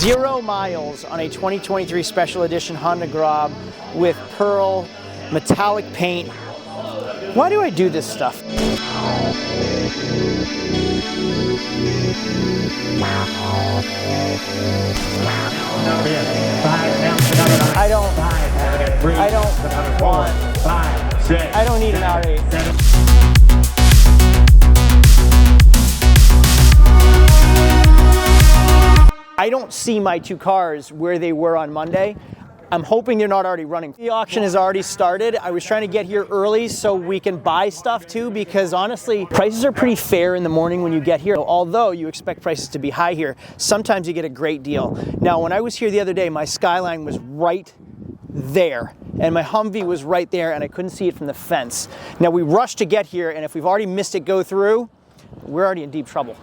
0 miles on a 2023 Special Edition Honda Grob with pearl metallic paint. Why do I do this stuff? I don't need an R8. I don't see my two cars where they were on Monday. I'm hoping they're not already running. The auction has already started. I was trying to get here early so we can buy stuff too, because honestly, prices are pretty fair in the morning when you get here. Although you expect prices to be high here, sometimes you get a great deal. Now, when I was here the other day, my Skyline was right there and my Humvee was right there and I couldn't see it from the fence. Now, we rushed to get here, and if we've already missed it go through, we're already in deep trouble.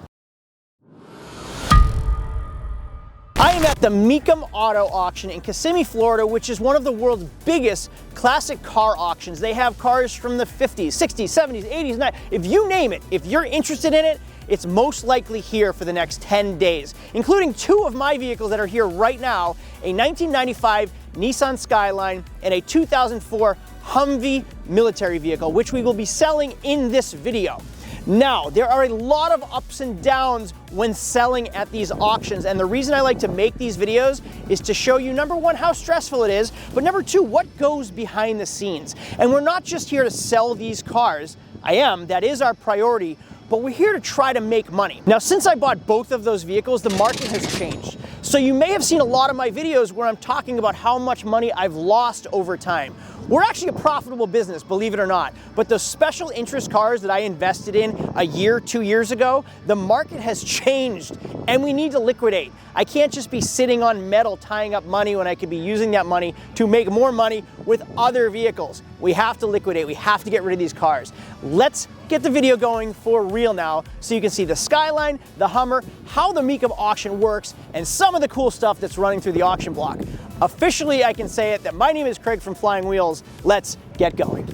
I am at the Mecum Auto Auction in Kissimmee, Florida, which is one of the world's biggest classic car auctions. They have cars from the 50s, 60s, 70s, 80s, 90s. If you name it, if you're interested in it, it's most likely here for the next 10 days, including two of my vehicles that are here right now, a 1995 Nissan Skyline and a 2004 Humvee military vehicle, which we will be selling in this video. Now, there are a lot of ups and downs when selling at these auctions, and the reason I like to make these videos is to show you, number one, how stressful it is, but number two, what goes behind the scenes. And we're not just here to sell these cars. That is our priority, but we're here to try to make money. Now, since I bought both of those vehicles, the market has changed. So you may have seen a lot of my videos where I'm talking about how much money I've lost over time. We're actually a profitable business, believe it or not, but those special interest cars that I invested in a year, 2 years ago, the market has changed and we need to liquidate. I can't just be sitting on metal tying up money when I could be using that money to make more money with other vehicles. We have to liquidate, we have to get rid of these cars. Let's get the video going for real now so you can see the Skyline, the Hummer, how the Mecum auction works, and some of the cool stuff that's running through the auction block. Officially, I can say it that my name is Craig from Flying Wheels. Let's get going.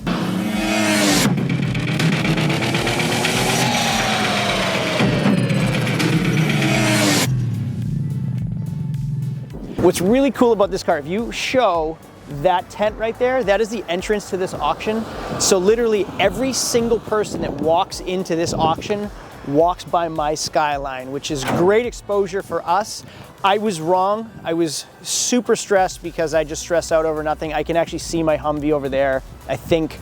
What's really cool about this car, if you show that tent right there, that is the entrance to this auction. So literally every single person that walks into this auction walks by my Skyline, which is great exposure for us. I was wrong. I was super stressed because I just stressed out over nothing. I can actually see my Humvee over there, I think,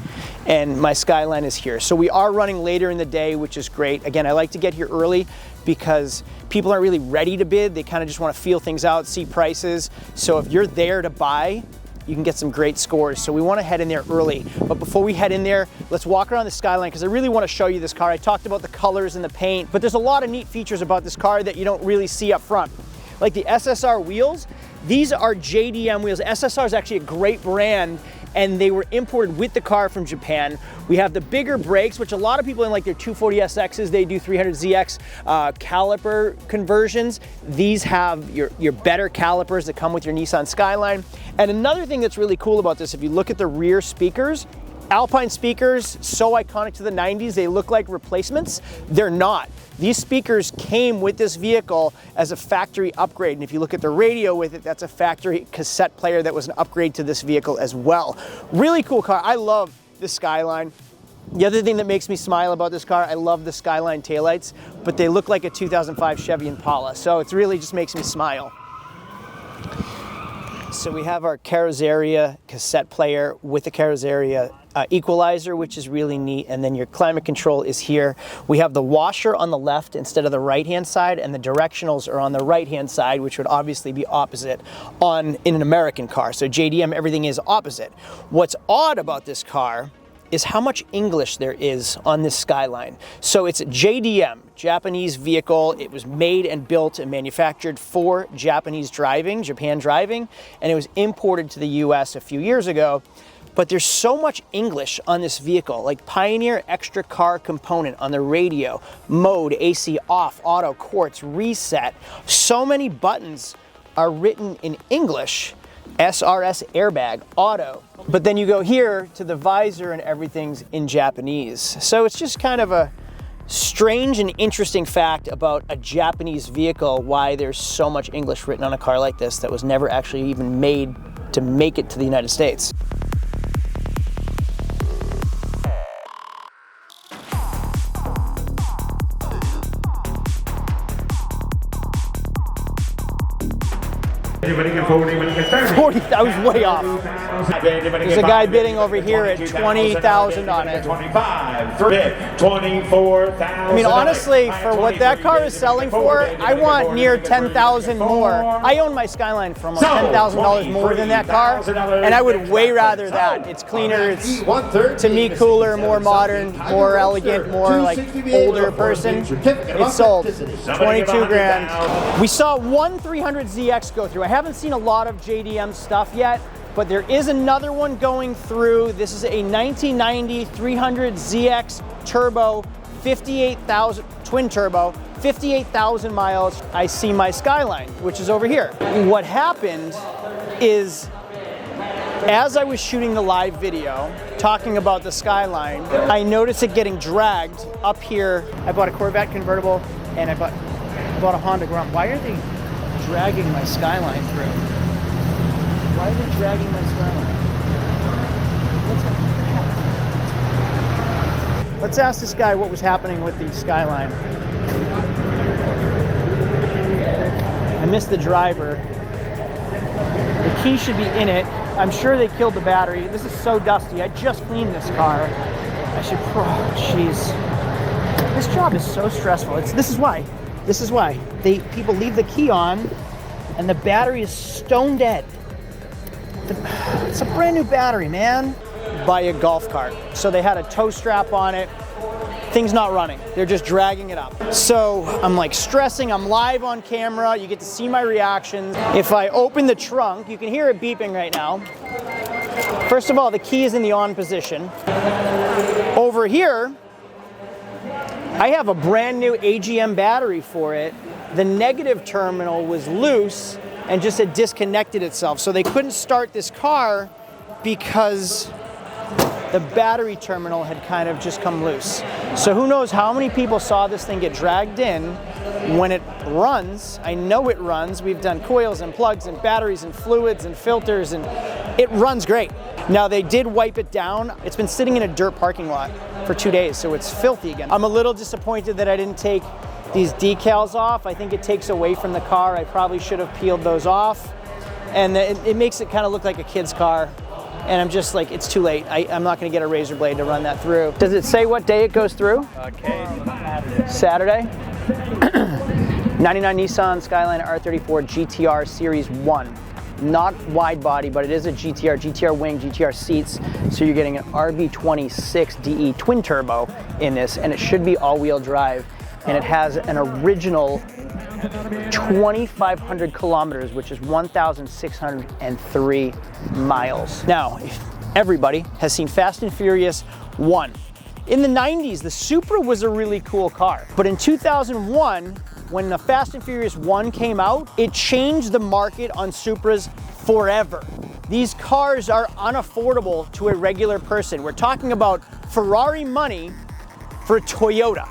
and my Skyline is here. So we are running later in the day, which is great. Again, I like to get here early because people aren't really ready to bid. They kind of just want to feel things out, see prices. So if you're there to buy, you can get some great scores. So we want to head in there early. But before we head in there, let's walk around the Skyline because I really want to show you this car. I talked about the colors and the paint, but there's a lot of neat features about this car that you don't really see up front. Like the SSR wheels, these are JDM wheels. SSR is actually a great brand and they were imported with the car from Japan. We have the bigger brakes, which a lot of people in like their 240SXs, they do 300ZX caliper conversions. These have your better calipers that come with your Nissan Skyline. And another thing that's really cool about this, if you look at the rear speakers, Alpine speakers, so iconic to the 90s, they look like replacements. They're not. These speakers came with this vehicle as a factory upgrade. And if you look at the radio with it, that's a factory cassette player that was an upgrade to this vehicle as well. Really cool car. I love the Skyline. The other thing that makes me smile about this car, I love the Skyline taillights, but they look like a 2005 Chevy Impala. So it really just makes me smile. So we have our Carrozzeria cassette player with the Carrozzeria equalizer, which is really neat, and then your climate control is here. We have the washer on the left instead of the right-hand side, and the directionals are on the right-hand side, which would obviously be opposite in an American car. So JDM, everything is opposite. What's odd about this car is how much English there is on this Skyline. So it's JDM, Japanese vehicle. It was made and built and manufactured for Japan driving, and it was imported to the US a few years ago. But there's so much English on this vehicle, like Pioneer extra car component on the radio, mode, AC off, auto, quartz, reset. So many buttons are written in English. SRS airbag, auto. But then you go here to the visor and everything's in Japanese. So it's just kind of a Strange and interesting fact about a Japanese vehicle, why there's so much English written on a car like this that was never actually even made to make it to the United States. Anybody get 40, anybody get 30? 40, I was way off. There's a guy bidding over here at $20,000 on it. 25, 24,000. I mean, honestly, for what that car is selling for, I want near $10,000 more. I own my Skyline for almost $10,000 more than that car, and I would way rather that. It's cleaner, it's, to me, cooler, more modern, more elegant, more like older person. It's sold, 22 grand. We saw one 300ZX go through. I haven't seen a lot of JDM stuff yet, but there is another one going through. This is a 1990 300ZX turbo, 58,000, twin turbo, 58,000 miles. I see my Skyline, which is over here. What happened is, as I was shooting the live video, talking about the Skyline, I noticed it getting dragged up here. I bought a Corvette convertible, and I bought a Honda Grom. Why are they dragging my Skyline through? Why are they dragging my Skyline? Let's ask this guy what was happening with the Skyline. I missed the driver. The key should be in it. I'm sure they killed the battery. This is so dusty. I just cleaned this car. I should, oh, jeez. This job is so stressful. This is why. This is why. People leave the key on and the battery is stone dead. It's a brand new battery, man. Buy a golf cart. So they had a tow strap on it. Thing's not running. They're just dragging it up. So I'm like stressing. I'm live on camera. You get to see my reactions. If I open the trunk, you can hear it beeping right now. First of all, the key is in the on position. Over here, I have a brand new AGM battery for it. The negative terminal was loose and just had disconnected itself. So they couldn't start this car because the battery terminal had kind of just come loose. So who knows how many people saw this thing get dragged in. When it runs, I know it runs. We've done coils and plugs and batteries and fluids and filters, and it runs great. Now they did wipe it down. It's been sitting in a dirt parking lot for 2 days, so it's filthy again. I'm a little disappointed that I didn't take these decals off. I think it takes away from the car. I probably should have peeled those off. And it makes it kind of look like a kid's car. And I'm just like, it's too late. I'm not gonna get a razor blade to run that through. Does it say what day it goes through? Okay. Saturday. 99 Nissan Skyline R33 GTR Series 1. Not wide body, but it is a GTR wing, GTR seats. So you're getting an RB26 DE twin turbo in this, and it should be all-wheel drive. And it has an original 2,500 kilometers, which is 1,603 miles. Now, everybody has seen Fast and Furious 1. In the 90s, the Supra was a really cool car. But in 2001, when the Fast and Furious 1 came out, it changed the market on Supras forever. These cars are unaffordable to a regular person. We're talking about Ferrari money for a Toyota.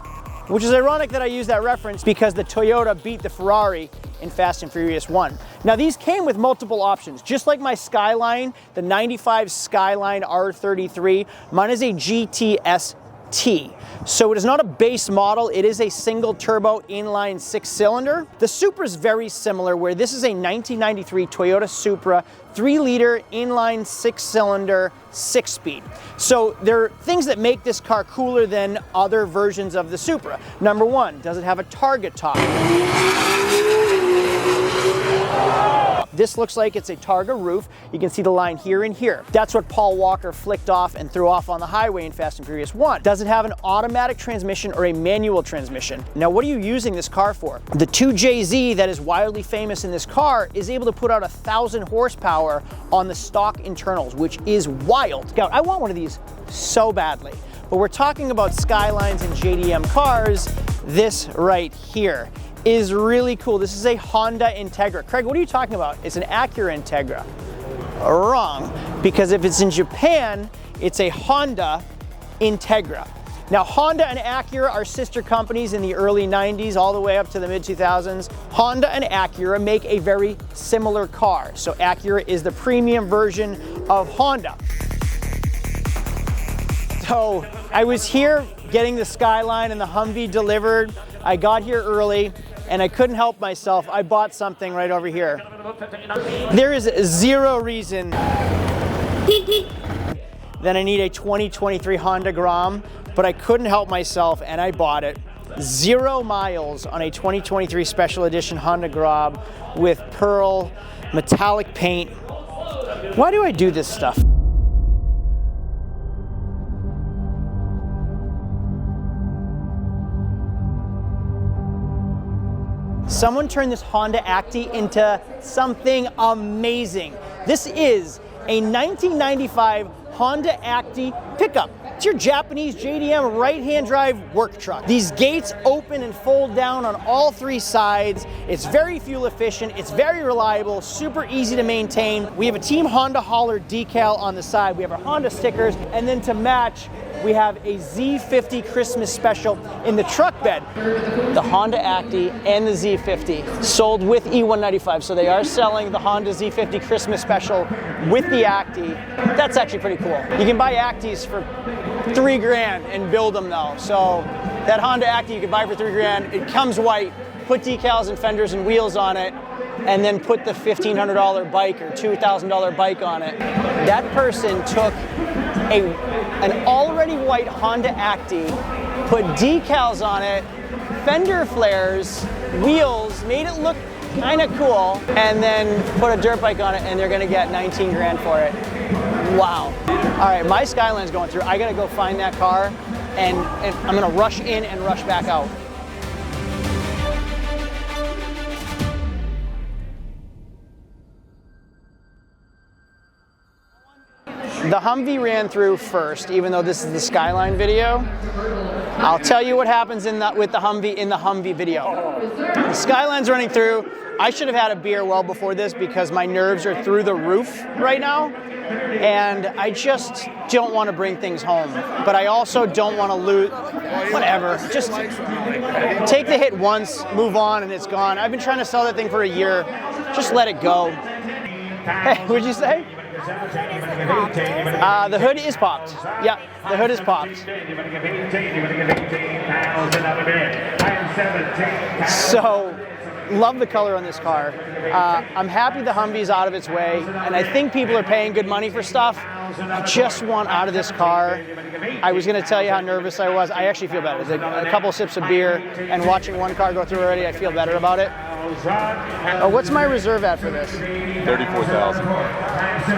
Which is ironic that I use that reference because the Toyota beat the Ferrari in Fast and Furious 1. Now these came with multiple options, just like my Skyline, the 95 Skyline R33, mine is a GTS-T. So it is not a base model, it is a single turbo inline 6-cylinder. The Supra is very similar, where this is a 1993 Toyota Supra 3-liter inline 6-cylinder 6-speed. So there are things that make this car cooler than other versions of the Supra. Number one, does it have a target top? This looks like it's a Targa roof. You can see the line here and here. That's what Paul Walker flicked off and threw off on the highway in Fast and Furious 1. Does it have an automatic transmission or a manual transmission? Now, what are you using this car for? The 2JZ that is wildly famous in this car is able to put out 1,000 horsepower on the stock internals, which is wild. Now, I want one of these so badly, but we're talking about Skylines and JDM cars. This right here is really cool. This is a Honda Integra. Craig, what are you talking about? It's an Acura Integra. Wrong, because if it's in Japan, it's a Honda Integra. Now, Honda and Acura are sister companies in the early 90s all the way up to the mid 2000s. Honda and Acura make a very similar car. So Acura is the premium version of Honda. So I was here getting the Skyline and the Humvee delivered. I got here early and I couldn't help myself. I bought something right over here. There is zero reason that I need a 2023 Honda Grom, but I couldn't help myself and I bought it. 0 miles on a 2023 special edition Honda Grom with pearl metallic paint. Why do I do this stuff? Someone turned this Honda Acti into something amazing. This is a 1995 Honda Acti pickup. It's your Japanese JDM right-hand drive work truck. These gates open and fold down on all 3 sides. It's very fuel efficient, it's very reliable, super easy to maintain. We have a Team Honda Holler decal on the side. We have our Honda stickers, and then to match, we have a Z50 Christmas special in the truck bed. The Honda Acti and the Z50 sold with E195, so they are selling the Honda Z50 Christmas special with the Acti. That's actually pretty cool. You can buy Actis for $3 grand and build them though. So that Honda Acti you can buy for $3 grand. It comes white. Put decals and fenders and wheels on it, and then put the $1,500 bike or $2,000 bike on it. That person took an already white Honda Acti, put decals on it, fender flares, wheels, made it look kind of cool, and then put a dirt bike on it, and they're gonna get 19 grand for it. Wow. All right, my Skyline's going through. I gotta go find that car, and I'm gonna rush in and rush back out. The Humvee ran through first, even though this is the Skyline video. I'll tell you what happens with the Humvee in the Humvee video. The Skyline's running through. I should have had a beer well before this because my nerves are through the roof right now. And I just don't want to bring things home. But I also don't want to lose, whatever. Just take the hit once, move on, and it's gone. I've been trying to sell that thing for a year. Just let it go. Hey, what'd you say? The hood is popped. Yeah, the hood is popped. So, love the color on this car. I'm happy the Humvee's out of its way, and I think people are paying good money for stuff. I just want out of this car. I was going to tell you how nervous I was. I actually feel better. A couple sips of beer and watching one car go through already, I feel better about it. What's my reserve at for this? $34,000.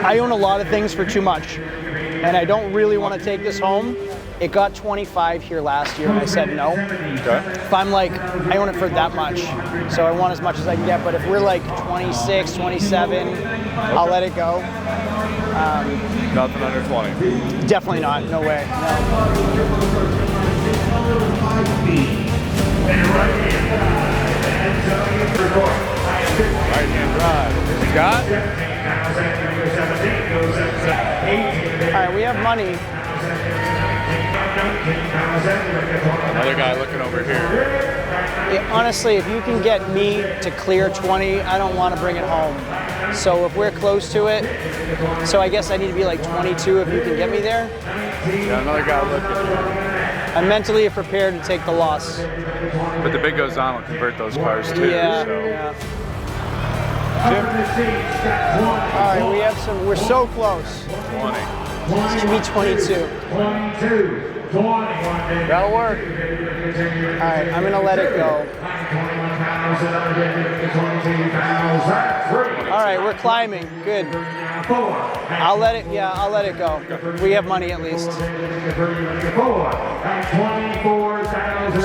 I own a lot of things for too much, and I don't really want to take this home. It got 25 here last year, and I said no. Okay. If I'm like, I own it for that much, so I want as much as I can get, but if we're like 26, 27, I'll let it go. Nothing under 20. Definitely not, no way, Right-hand drive. Scott? All right, we have money. Another guy looking over here. Honestly, if you can get me to clear 20, I don't want to bring it home. So if we're close to it, so I guess I need to be like 22 if you can get me there. Yeah, another guy looking. I'm mentally prepared to take the loss. But the bid goes on will convert those cars too. Yeah, so. yeah. All right, we have some, we're so close. 20. This can be 22. 22. That'll work. All right, I'm gonna let it go. All right, we're climbing, good. I'll let it go. We have money at least.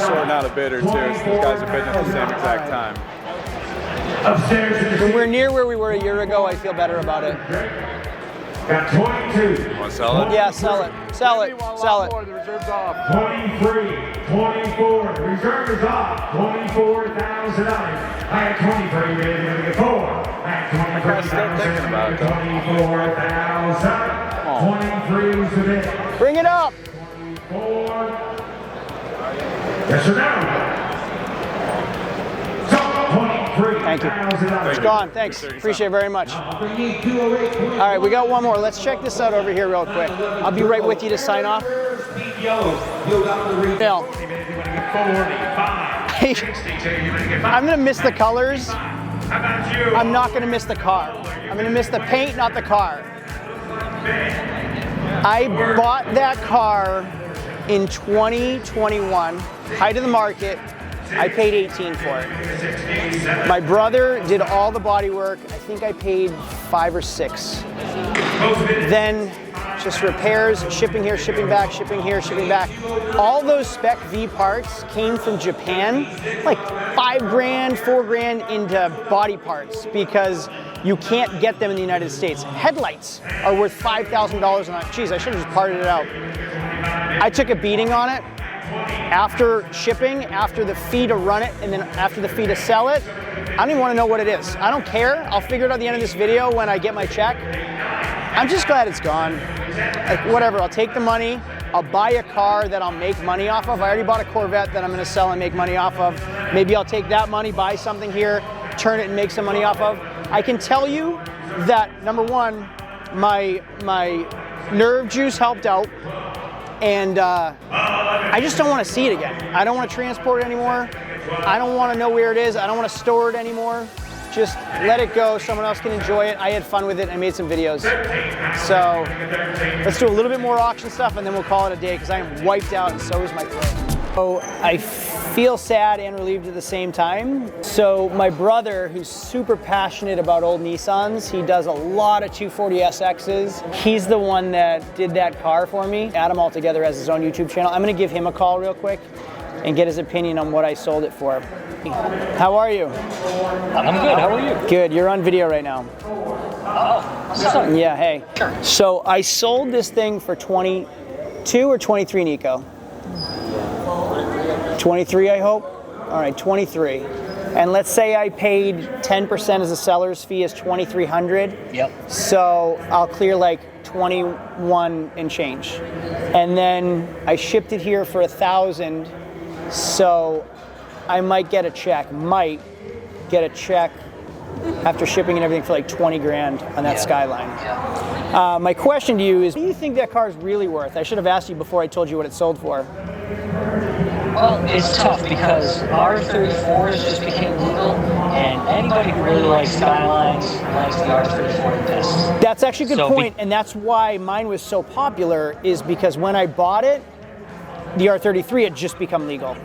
Sorting out a bid or two. These guys are bidding at the same exact time. When we're near where we were a year ago, I feel better about it. Got 22. You want to sell it? Yeah, sell it. Sell it. Sell it. The reserve's off. 23, 24. The reserve is off. $24,000. I have 23 bids. Going to get 4. I have 23,000. 24,000. 23 was the bid. Bring it up. 4. Yes or no? So, Thank you. It's gone. Thanks. Appreciate it very much. All right, we got one more. Let's check this out over here real quick. I'll be right with you to sign off. Phil. I'm going to miss the colors. I'm not going to miss the car. I'm going to miss the paint, not the car. I bought that car in 2021, height of the market. I paid 18 for it. My brother did all the body work. I think I paid 5 or 6. Then just repairs, shipping here, shipping back, shipping here, shipping back. All those Spec V parts came from Japan, like 5 grand, 4 grand into body parts because you can't get them in the United States. Headlights are worth $5,000 and geez, I should have just parted it out. I took a beating on it. After shipping, after the fee to run it, and then after the fee to sell it, I don't even want to know what it is. I don't care. I'll figure it out at the end of this video when I get my check. I'm just glad it's gone. Like, whatever, I'll take the money. I'll buy a car that I'll make money off of. I already bought a Corvette that I'm going to sell and make money off of. Maybe I'll take that money, buy something here, turn it and make some money off of. I can tell you that, number one, my nerve juice helped out. And I just don't want to see it again. I don't want to transport it anymore. I don't want to know where it is. I don't want to store it anymore. Just let it go. Someone else can enjoy it. I had fun with it. I made some videos. So let's do a little bit more auction stuff and then we'll call it a day because I am wiped out and so is my throat. So I feel sad and relieved at the same time. So my brother, who's super passionate about old Nissans, he does a lot of 240SXs. He's the one that did that car for me. Adam altogether has his own YouTube channel. I'm gonna give him a call real quick and get his opinion on what I sold it for. How are you? I'm good, how are you? Good, you're on video right now. Oh, sorry. Yeah, hey. Sure. So I sold this thing for 22 or 23, Nico? 23, I hope? All right, 23. And let's say I paid 10% as a seller's fee is $2,300. Yep. So I'll clear like 21 and change. And then I shipped it here for $1,000. So I might get a check, after shipping and everything for like 20 grand on that Skyline. Yeah. My question to you is, what do you think that car is really worth? I should have asked you before I told you what it sold for. Well, it's tough because R34s just became legal, and anybody who really likes Skylines likes the R34 the best. That's actually a good point, and that's why mine was so popular, is because when I bought it, the R33 had just become legal.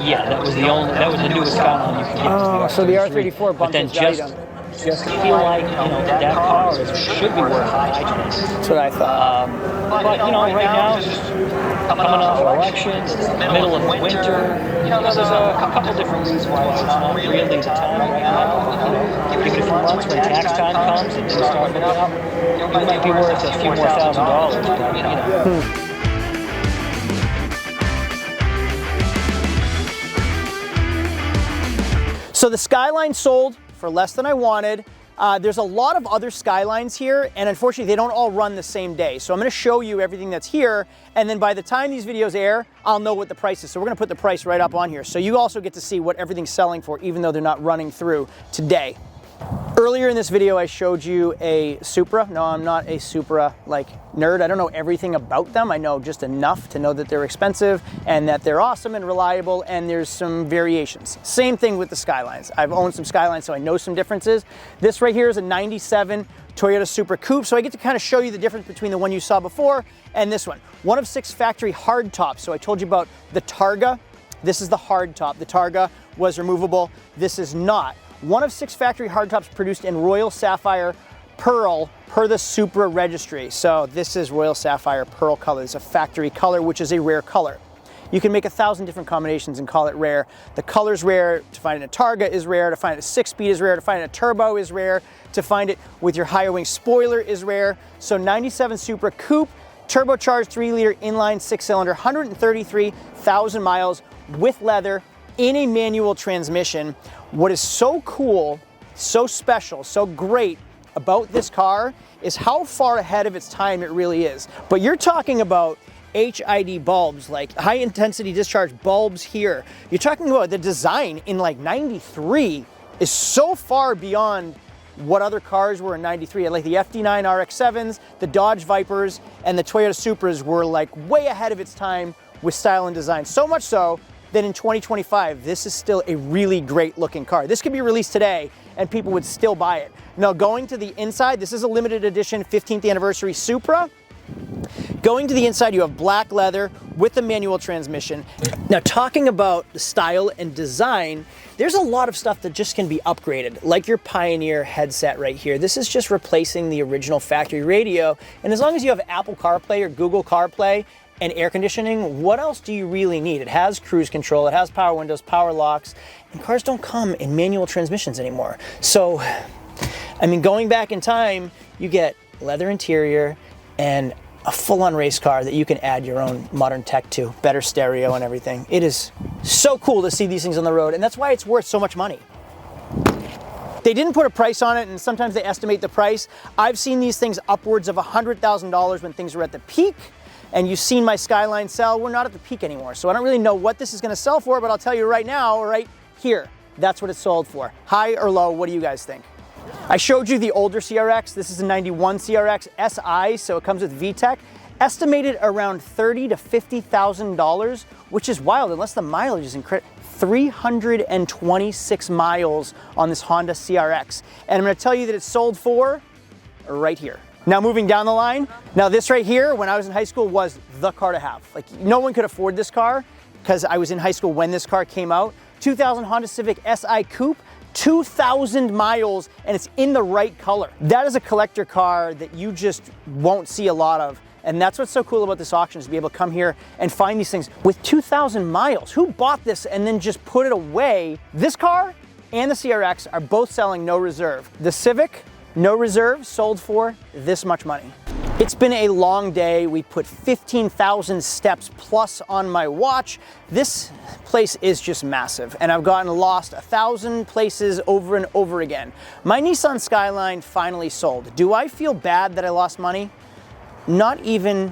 Yeah, that was the newest Skyline you could get. Oh, so the R34 bumped its value down. Just feel like, that car should be worth high price. That's what I thought. But, right now, it's just coming off elections, it's the middle of winter. There's a couple different reasons why it's not really the time right now. Give it a few months when tax time comes and things start looking up, it might be worth a few more $1,000, but, So the Skyline sold for less than I wanted. There's a lot of other Skylines here, and unfortunately they don't all run the same day. So I'm gonna show you everything that's here, and then by the time these videos air, I'll know what the price is. So we're gonna put the price right up on here. So you also get to see what everything's selling for, even though they're not running through today. Earlier in this video, I showed you a Supra. No, I'm not a Supra nerd. I don't know everything about them. I know just enough to know that they're expensive and that they're awesome and reliable, and there's some variations. Same thing with the Skylines. I've owned some Skylines, so I know some differences. This right here is a 97 Toyota Supra Coupe, so I get to kind of show you the difference between the one you saw before and this one. One of 6 factory hard tops. So I told you about the Targa. This is the hard top. The Targa was removable. This is not. One of 6 factory hardtops produced in Royal Sapphire Pearl per the Supra registry. So this is Royal Sapphire Pearl color. It's a factory color, which is a rare color. You can make 1,000 different combinations and call it rare. The color's rare. To find it in a Targa is rare. To find it in a 6-speed is rare. To find it in a turbo is rare. To find it with your higher wing spoiler is rare. So 97 Supra Coupe, turbocharged 3-liter inline 6-cylinder, 133,000 miles with leather in a manual transmission. What is so cool, so special, so great about this car is how far ahead of its time it really is. But you're talking about HID bulbs, like high intensity discharge bulbs here. You're talking about the design in like 93 is so far beyond what other cars were in 93. Like the FD9 RX-7s, the Dodge Vipers, and the Toyota Supras were like way ahead of its time with style and design. So much so that in 2025, this is still a really great looking car. This could be released today and people would still buy it. Now going to the inside, this is a limited edition 15th anniversary Supra. Going to the inside, you have black leather with the manual transmission. Now talking about the style and design, there's a lot of stuff that just can be upgraded, like your Pioneer headset right here. This is just replacing the original factory radio. And as long as you have Apple CarPlay or Google CarPlay and air conditioning, what else do you really need? It has cruise control, it has power windows, power locks, and cars don't come in manual transmissions anymore. So, I mean, going back in time, you get leather interior and a full-on race car that you can add your own modern tech to, better stereo and everything. It is so cool to see these things on the road, and that's why it's worth so much money. They didn't put a price on it, and sometimes they estimate the price. I've seen these things upwards of $100,000 when things were at the peak, and you've seen my Skyline sell. We're not at the peak anymore, so I don't really know what this is gonna sell for, but I'll tell you right now, right here, that's what it sold for. High or low, what do you guys think? I showed you the older CRX. This is a 91 CRX SI, so it comes with VTEC. Estimated around $30,000 to $50,000, which is wild, unless the mileage is incredible. 326 miles on this Honda CRX. And I'm gonna tell you that it's sold for right here. Now moving down the line, now this right here, when I was in high school, was the car to have. Like, no one could afford this car because I was in high school when this car came out. 2000 Honda Civic SI Coupe, 2,000 miles, and it's in the right color. That is a collector car that you just won't see a lot of. And that's what's so cool about this auction, is to be able to come here and find these things with 2,000 miles. Who bought this and then just put it away? This car and the CRX are both selling no reserve. The Civic, no reserve, sold for this much money. It's been a long day. We put 15,000 steps plus on my watch. This place is just massive, and I've gotten lost 1,000 places over and over again. My Nissan Skyline finally sold. Do I feel bad that I lost money? Not even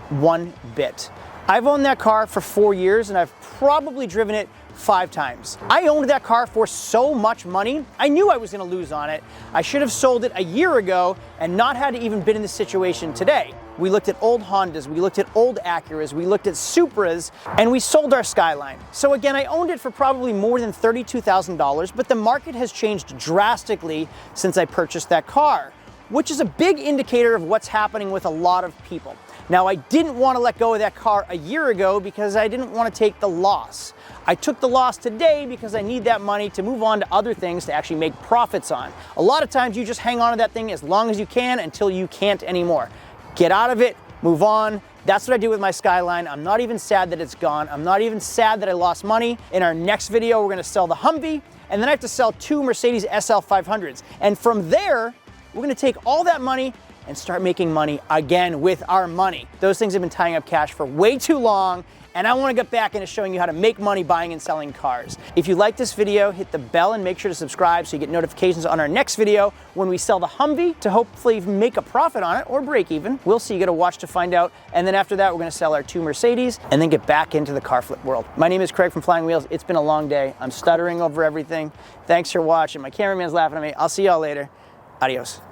one bit. I've owned that car for 4 years, and I've probably driven it 5 times. I owned that car for so much money, I knew I was gonna lose on it. I should have sold it a year ago and not had to even been in this situation today. We looked at old Hondas, we looked at old Acuras, we looked at Supras, and we sold our Skyline. So again, I owned it for probably more than $32,000, but the market has changed drastically since I purchased that car, which is a big indicator of what's happening with a lot of people. Now, I didn't want to let go of that car a year ago because I didn't want to take the loss. I took the loss today because I need that money to move on to other things to actually make profits on. A lot of times you just hang on to that thing as long as you can until you can't anymore. Get out of it, move on. That's what I do with my Skyline. I'm not even sad that it's gone. I'm not even sad that I lost money. In our next video, we're gonna sell the Humvee, and then I have to sell 2 Mercedes SL 500s. And from there, we're gonna take all that money and start making money again with our money. Those things have been tying up cash for way too long, and I wanna get back into showing you how to make money buying and selling cars. If you like this video, hit the bell and make sure to subscribe so you get notifications on our next video when we sell the Humvee to hopefully make a profit on it or break even. We'll see, you gotta watch to find out. And then after that, we're gonna sell our 2 Mercedes and then get back into the car flip world. My name is Craig from Flying Wheels. It's been a long day. I'm stuttering over everything. Thanks for watching. My cameraman's laughing at me. I'll see y'all later. Adios.